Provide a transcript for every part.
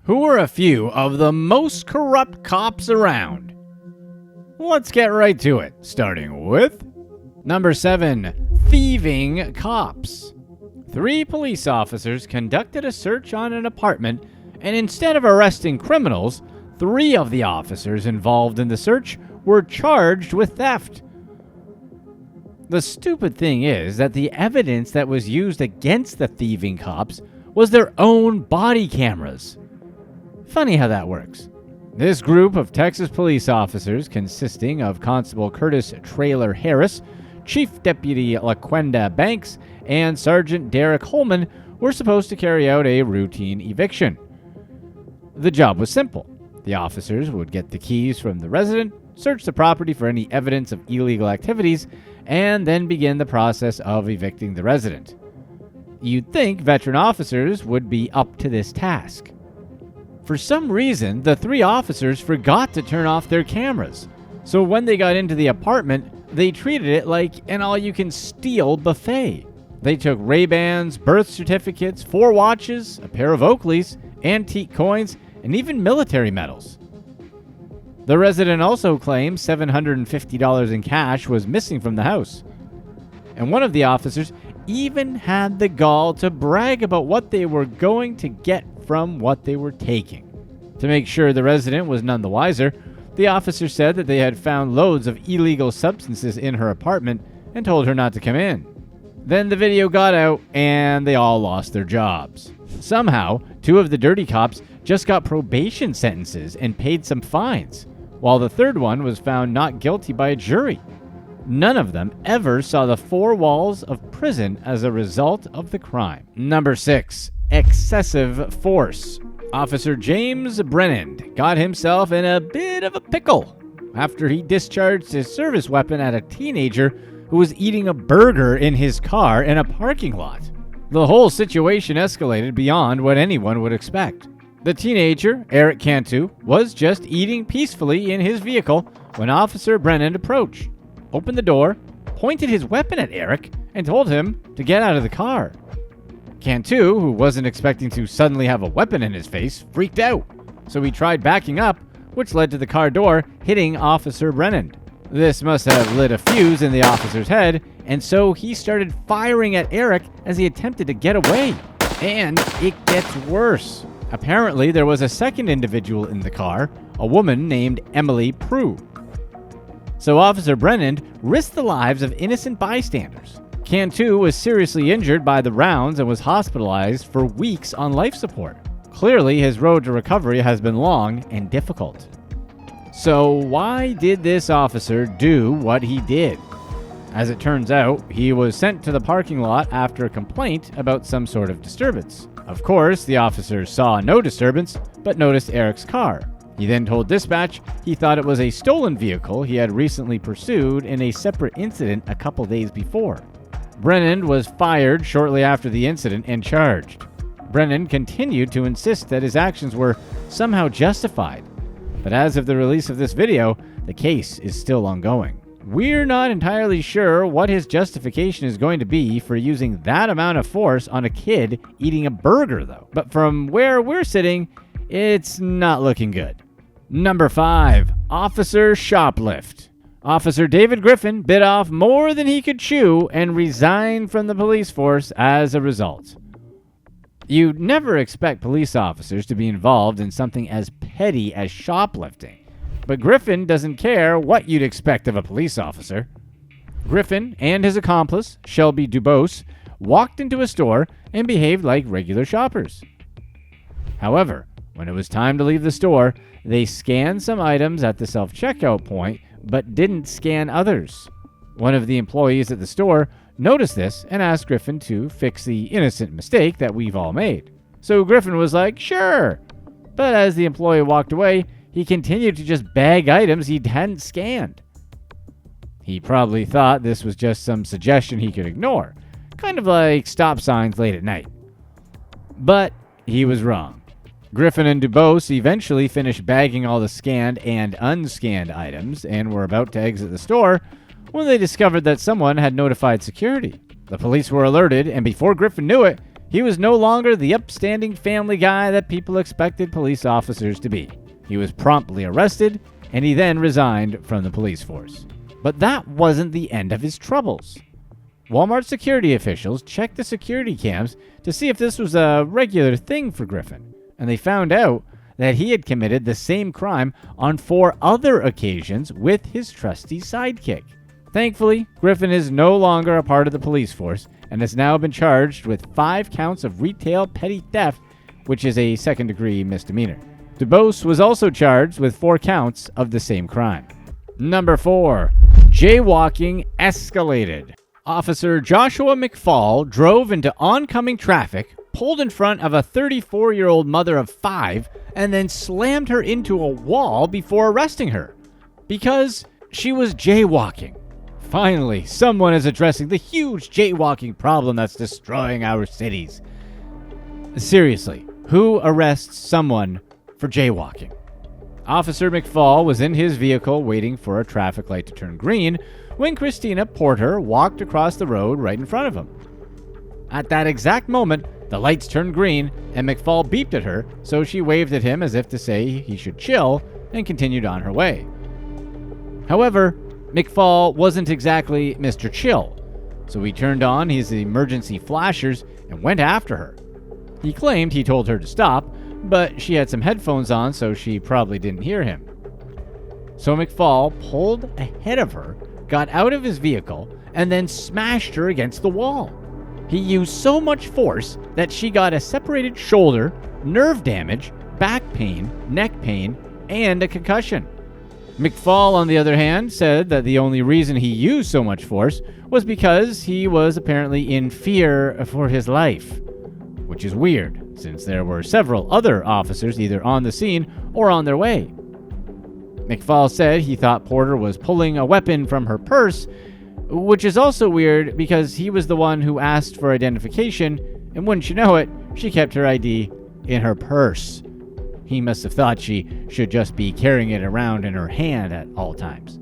Who are a few of the most corrupt cops around? Let's get right to it, starting with number 7, Thieving Cops. 3 police officers conducted a search on an apartment, and instead of arresting criminals, 3 of the officers involved in the search were charged with theft. The stupid thing is that the evidence that was used against the thieving cops was their own body cameras. Funny how that works. This group of Texas police officers, consisting of Constable Curtis Traylor Harris, Chief Deputy LaQuenda Banks, and Sergeant Derek Holman, were supposed to carry out a routine eviction. The job was simple. The officers would get the keys from the resident, search the property for any evidence of illegal activities, and then begin the process of evicting the resident. You'd think veteran officers would be up to this task. For some reason, the 3 officers forgot to turn off their cameras. So when they got into the apartment, they treated it like an all-you-can-steal buffet. They took Ray-Bans, birth certificates, 4 watches, a pair of Oakleys, antique coins, and even military medals. The resident also claimed $750 in cash was missing from the house. And one of the officers even had the gall to brag about what they were going to get from what they were taking. To make sure the resident was none the wiser, the officer said that they had found loads of illegal substances in her apartment and told her not to come in. Then the video got out and they all lost their jobs. Somehow, 2 of the dirty cops just got probation sentences and paid some fines, while the 3rd one was found not guilty by a jury. None of them ever saw the 4 walls of prison as a result of the crime. Number 6, excessive force. Officer James Brennan got himself in a bit of a pickle after he discharged his service weapon at a teenager who was eating a burger in his car in a parking lot. The whole situation escalated beyond what anyone would expect. The teenager, Eric Cantu, was just eating peacefully in his vehicle when Officer Brennan approached, opened the door, pointed his weapon at Eric, and told him to get out of the car. Cantu, who wasn't expecting to suddenly have a weapon in his face, freaked out, so he tried backing up, which led to the car door hitting Officer Brennan. This must have lit a fuse in the officer's head, and so he started firing at Eric as he attempted to get away. And it gets worse. Apparently, there was a second individual in the car, a woman named Emily Prue. So Officer Brennan risked the lives of innocent bystanders. Cantu was seriously injured by the rounds and was hospitalized for weeks on life support. Clearly, his road to recovery has been long and difficult. So why did this officer do what he did? As it turns out, he was sent to the parking lot after a complaint about some sort of disturbance. Of course, the officer saw no disturbance, but noticed Eric's car. He then told dispatch he thought it was a stolen vehicle he had recently pursued in a separate incident a couple days before. Brennan was fired shortly after the incident and charged. Brennan continued to insist that his actions were somehow justified, but as of the release of this video, the case is still ongoing. We're not entirely sure what his justification is going to be for using that amount of force on a kid eating a burger, though. But from where we're sitting, it's not looking good. Number 5, Officer Shoplift. Officer David Griffin bit off more than he could chew and resigned from the police force as a result. You'd never expect police officers to be involved in something as petty as shoplifting. But Griffin doesn't care what you'd expect of a police officer. Griffin and his accomplice, Shelby Dubose, walked into a store and behaved like regular shoppers. However, when it was time to leave the store, they scanned some items at the self-checkout point, but didn't scan others. One of the employees at the store noticed this and asked Griffin to fix the innocent mistake that we've all made. So Griffin was like, sure. But as the employee walked away, he continued to just bag items he hadn't scanned. He probably thought this was just some suggestion he could ignore, kind of like stop signs late at night. But he was wrong. Griffin and Dubose eventually finished bagging all the scanned and unscanned items and were about to exit the store when they discovered that someone had notified security. The police were alerted, and before Griffin knew it, He was no longer the upstanding family guy that people expected police officers to be. He was promptly arrested, and he then resigned from the police force. But that wasn't the end of his troubles. Walmart security officials checked the security cams to see if this was a regular thing for Griffin, and they found out that he had committed the same crime on 4 other occasions with his trusty sidekick. Thankfully, Griffin is no longer a part of the police force and has now been charged with 5 counts of retail petty theft, which is a second-degree misdemeanor. DuBose was also charged with 4 counts of the same crime. Number 4. Jaywalking Escalated. Officer Joshua McFall drove into oncoming traffic, pulled in front of a 34-year-old mother of 5, and then slammed her into a wall before arresting her because she was jaywalking. Finally, someone is addressing the huge jaywalking problem that's destroying our cities. Seriously, who arrests someone for jaywalking? Officer McFall was in his vehicle waiting for a traffic light to turn green when Christina Porter walked across the road right in front of him. At that exact moment, the lights turned green and McFall beeped at her, so she waved at him as if to say he should chill and continued on her way. However, McFall wasn't exactly Mr. Chill, so he turned on his emergency flashers and went after her. He claimed he told her to stop, but she had some headphones on, so she probably didn't hear him. So McFall pulled ahead of her, got out of his vehicle, and then smashed her against the wall. He used so much force that she got a separated shoulder, nerve damage, back pain, neck pain, and a concussion. McFall, on the other hand, said that the only reason he used so much force was because he was apparently in fear for his life, which is weird, since there were several other officers either on the scene or on their way. McFall said he thought Porter was pulling a weapon from her purse, which is also weird because he was the one who asked for identification, and wouldn't you know it, she kept her ID in her purse. He must have thought she should just be carrying it around in her hand at all times.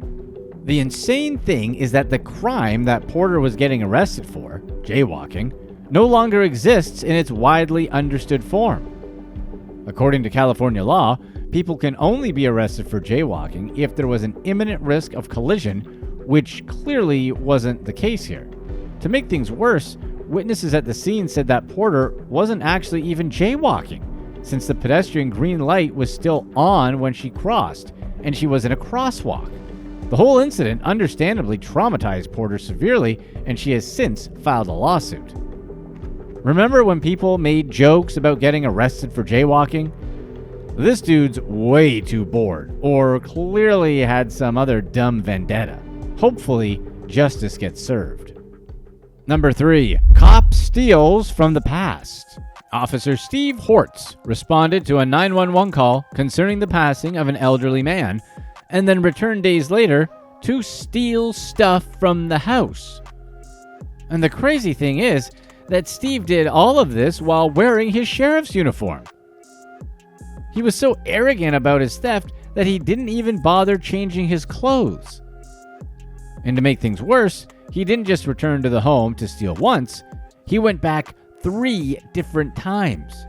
The insane thing is that the crime that Porter was getting arrested for, jaywalking, no longer exists in its widely understood form. According to California law, people can only be arrested for jaywalking if there was an imminent risk of collision, which clearly wasn't the case here. To make things worse, witnesses at the scene said that Porter wasn't actually even jaywalking, since the pedestrian green light was still on when she crossed, and she was in a crosswalk. The whole incident understandably traumatized Porter severely, and she has since filed a lawsuit. Remember when people made jokes about getting arrested for jaywalking? This dude's way too bored, or clearly had some other dumb vendetta. Hopefully, justice gets served. Number 3. Cop steals from the past. Officer Steve Hortz responded to a 911 call concerning the passing of an elderly man, and then returned days later to steal stuff from the house. And the crazy thing is that Steve did all of this while wearing his sheriff's uniform. He was so arrogant about his theft that he didn't even bother changing his clothes. And to make things worse, he didn't just return to the home to steal once, he went back 3 different times.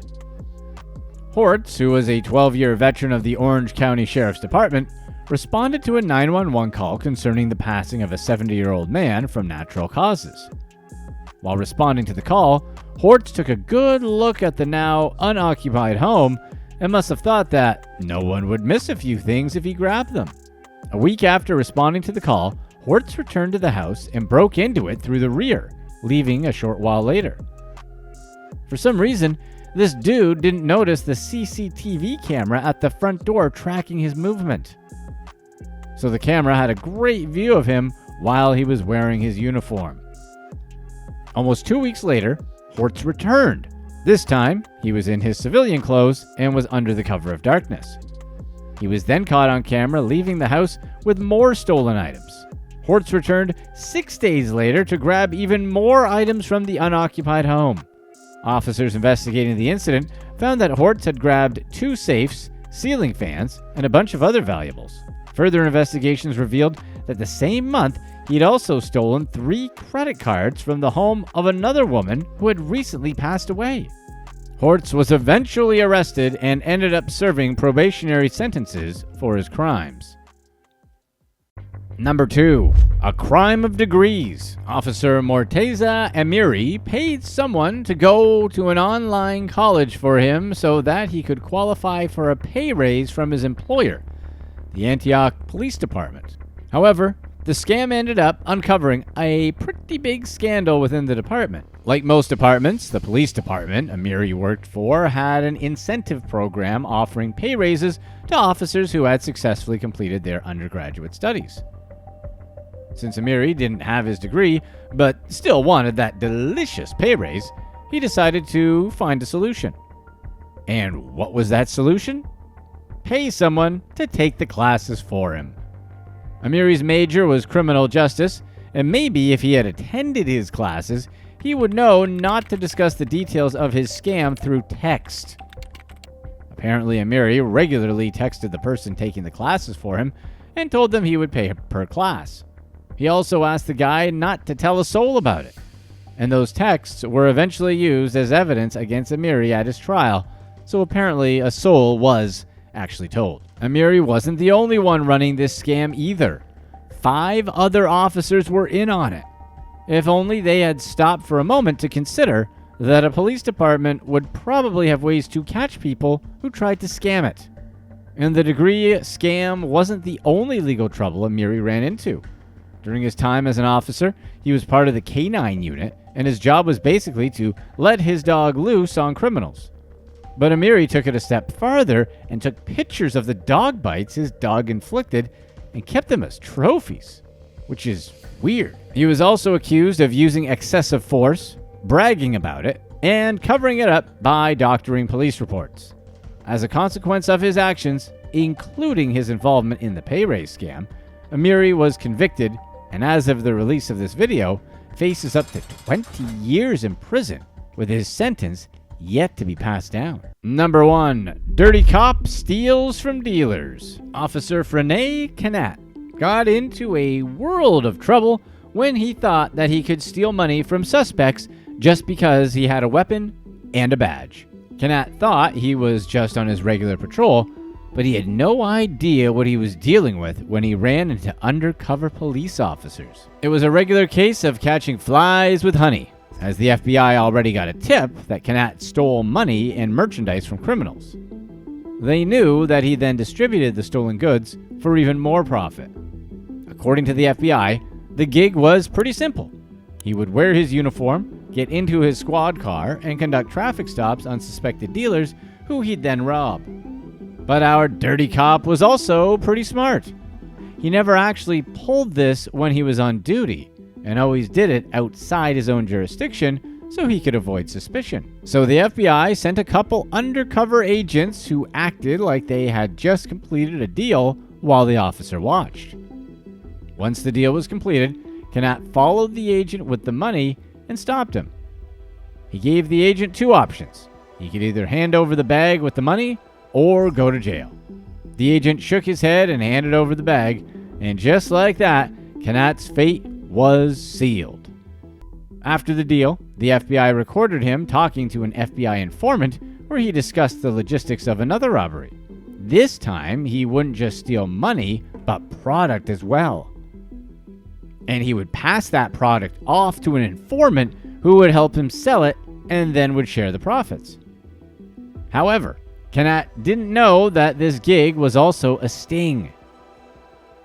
Hortz, who was a 12-year veteran of the Orange County Sheriff's Department, responded to a 911 call concerning the passing of a 70-year-old man from natural causes. While responding to the call, Hortz took a good look at the now unoccupied home and must have thought that no one would miss a few things if he grabbed them. A week after responding to the call, Hortz returned to the house and broke into it through the rear, leaving a short while later. For some reason, this dude didn't notice the CCTV camera at the front door tracking his movement. So the camera had a great view of him while he was wearing his uniform. Almost 2 weeks later, Hortz returned. This time, he was in his civilian clothes and was under the cover of darkness. He was then caught on camera leaving the house with more stolen items. Hortz returned 6 days later to grab even more items from the unoccupied home. Officers investigating the incident found that Hortz had grabbed 2 safes, ceiling fans, and a bunch of other valuables. Further investigations revealed that the same month, he'd also stolen 3 credit cards from the home of another woman who had recently passed away. Hortz was eventually arrested and ended up serving probationary sentences for his crimes. Number 2. A crime of degrees. Officer Morteza Amiri paid someone to go to an online college for him so that he could qualify for a pay raise from his employer, the Antioch Police Department. However, the scam ended up uncovering a pretty big scandal within the department. Like most departments, the police department Amiri worked for had an incentive program offering pay raises to officers who had successfully completed their undergraduate studies. Since Amiri didn't have his degree, but still wanted that delicious pay raise, he decided to find a solution. And what was that solution? Pay someone to take the classes for him. Amiri's major was criminal justice, and maybe if he had attended his classes, he would know not to discuss the details of his scam through text. Apparently, Amiri regularly texted the person taking the classes for him and told them he would pay per class. He also asked the guy not to tell a soul about it, and those texts were eventually used as evidence against Amiri at his trial, so apparently a soul was actually told. Amiri wasn't the only one running this scam either. 5 other officers were in on it. If only they had stopped for a moment to consider that a police department would probably have ways to catch people who tried to scam it. And the degree scam wasn't the only legal trouble Amiri ran into. During his time as an officer, he was part of the K-9 unit, and his job was basically to let his dog loose on criminals. But Amiri took it a step farther and took pictures of the dog bites his dog inflicted and kept them as trophies, which is weird. He was also accused of using excessive force, bragging about it, and covering it up by doctoring police reports. As a consequence of his actions, including his involvement in the pay raise scam, Amiri was convicted and as of the release of this video, faces up to 20 years in prison, with his sentence yet to be passed down. Number 1. Dirty cop steals from dealers. Officer Frene Kanat got into a world of trouble when he thought that he could steal money from suspects just because he had a weapon and a badge. Kanat thought he was just on his regular patrol, but he had no idea what he was dealing with when he ran into undercover police officers. It was a regular case of catching flies with honey, as the FBI already got a tip that Kanat stole money and merchandise from criminals. They knew that he then distributed the stolen goods for even more profit. According to the FBI, the gig was pretty simple. He would wear his uniform, get into his squad car, and conduct traffic stops on suspected dealers who he'd then rob. But our dirty cop was also pretty smart. He never actually pulled this when he was on duty, and always did it outside his own jurisdiction so he could avoid suspicion. So the FBI sent a couple undercover agents who acted like they had just completed a deal while the officer watched. Once the deal was completed, Kanat followed the agent with the money and stopped him. He gave the agent 2 options. He could either hand over the bag with the money or go to jail. The agent shook his head and handed over the bag, and just like that, Kanat's fate was sealed. After the deal, the FBI recorded him talking to an FBI informant where he discussed the logistics of another robbery. This time, he wouldn't just steal money, but product as well. And he would pass that product off to an informant who would help him sell it and then would share the profits. However, Kanat didn't know that this gig was also a sting.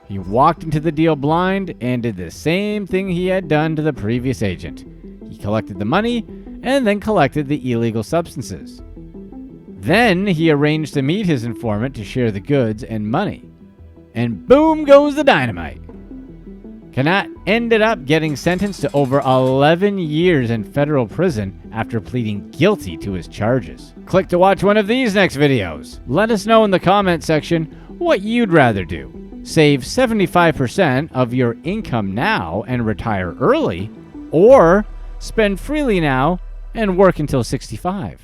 He walked into the deal blind and did the same thing he had done to the previous agent. He collected the money and then collected the illegal substances. Then he arranged to meet his informant to share the goods and money. And boom goes the dynamite. Kanat ended up getting sentenced to over 11 years in federal prison after pleading guilty to his charges. Click to watch one of these next videos. Let us know in the comment section what you'd rather do. Save 75% of your income now and retire early, or spend freely now and work until 65.